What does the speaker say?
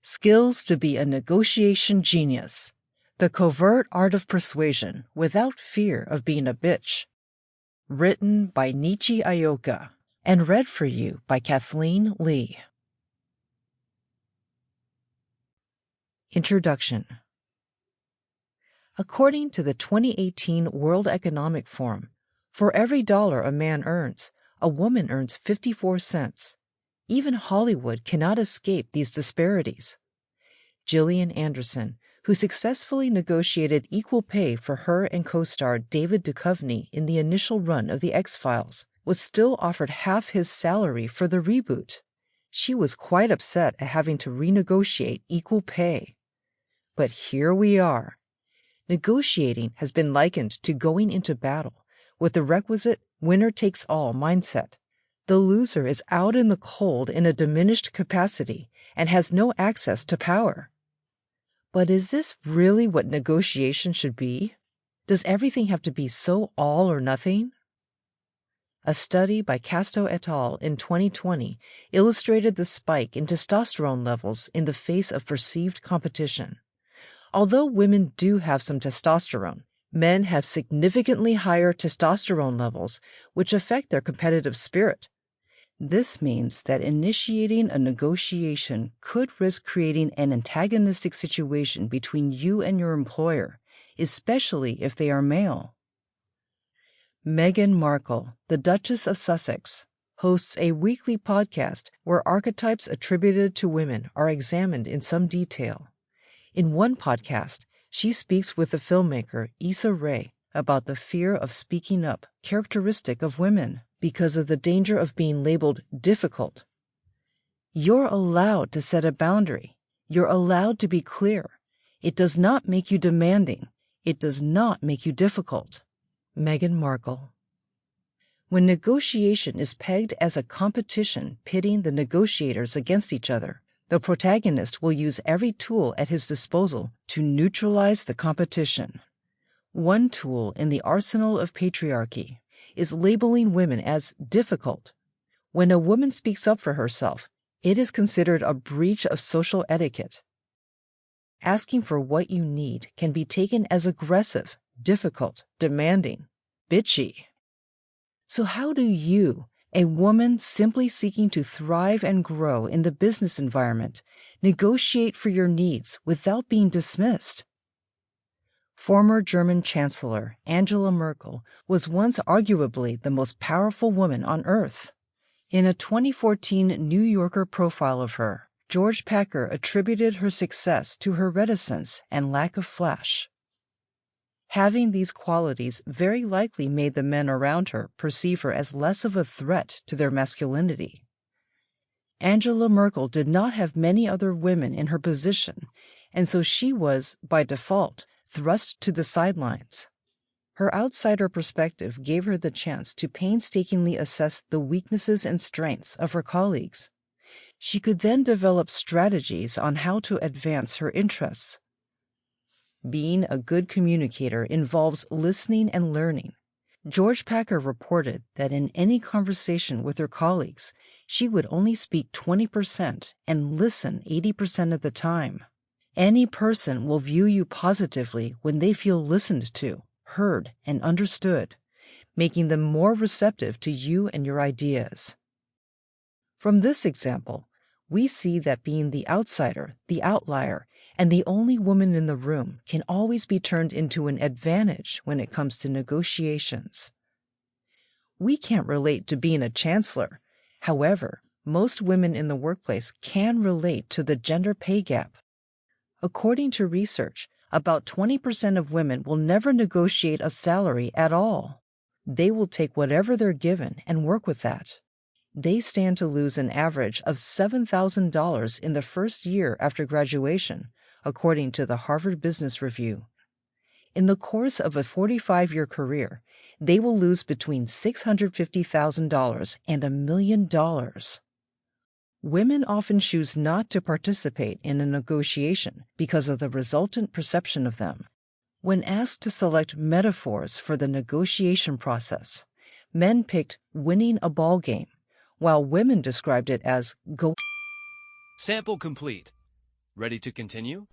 Skills to be a negotiation genius. The covert art of persuasion without fear of being a bitch. Written by Nichi Ayoka and read for you by Kathleen Li. Introduction. According to the 2018 World Economic Forum, for every dollar a man earns, a woman earns 54 cents. Even Hollywood cannot escape these disparities. Gillian Anderson, who successfully negotiated equal pay for her and co-star David Duchovny in the initial run of The X-Files, was still offered half his salary for the reboot. She was quite upset at having to renegotiate equal pay. But here we are. Negotiating has been likened to going into battle with the requisite winner-takes-all mindset. The loser is out in the cold in a diminished capacity and has no access to power. But is this really what negotiation should be? Does everything have to be so all or nothing? A study by Casto et al. In 2020 illustrated the spike in testosterone levels in the face of perceived competition. Although women do have some testosterone, men have significantly higher testosterone levels, which affect their competitive spirit. This means that initiating a negotiation could risk creating an antagonistic situation between you and your employer, especially if they are male. Meghan Markle, the Duchess of Sussex, hosts a weekly podcast where archetypes attributed to women are examined in some detail. In one podcast, she speaks with the filmmaker Issa Rae about the fear of speaking up characteristic of women because of the danger of being labeled difficult. You're allowed to set a boundary. You're allowed to be clear. It does not make you demanding. It does not make you difficult. Meghan Markle. When negotiation is pegged as a competition pitting the negotiators against each other, the protagonist will use every tool at his disposal to neutralize the competition. One tool in the arsenal of patriarchy is labeling women as difficult. When a woman speaks up for herself, it is considered a breach of social etiquette. Asking for what you need can be taken as aggressive, difficult, demanding, bitchy. So how do you, a woman simply seeking to thrive and grow in the business environment, negotiate for your needs without being dismissed? Former German Chancellor Angela Merkel was once arguably the most powerful woman on earth. In a 2014 New Yorker profile of her, George Packer attributed her success to her reticence and lack of flash. Having these qualities very likely made the men around her perceive her as less of a threat to their masculinity. Angela Merkel did not have many other women in her position, and so she was, by default, thrust to the sidelines. Her outsider perspective gave her the chance to painstakingly assess the weaknesses and strengths of her colleagues. She could then develop strategies on how to advance her interests. Being a good communicator involves listening and learning. George Packer reported that in any conversation with her colleagues, she would only speak 20% and listen 80% of the time. Any person will view you positively when they feel listened to, heard, and understood, making them more receptive to you and your ideas. From this example, we see that being the outsider, the outlier, and the only woman in the room can always be turned into an advantage when it comes to negotiations. We can't relate to being a chancellor. However, most women in the workplace can relate to the gender pay gap. According to research, about 20% of women will never negotiate a salary at all. They will take whatever they're given and work with that. They stand to lose an average of $7,000 in the first year after graduation, according to the Harvard Business Review. In the course of a 45-year career, they will lose between $650,000 and $1 million. Women often choose not to participate in a negotiation because of the resultant perception of them. When asked to select metaphors for the negotiation process, men picked winning a ball game, while women described it as Sample complete. Ready to continue?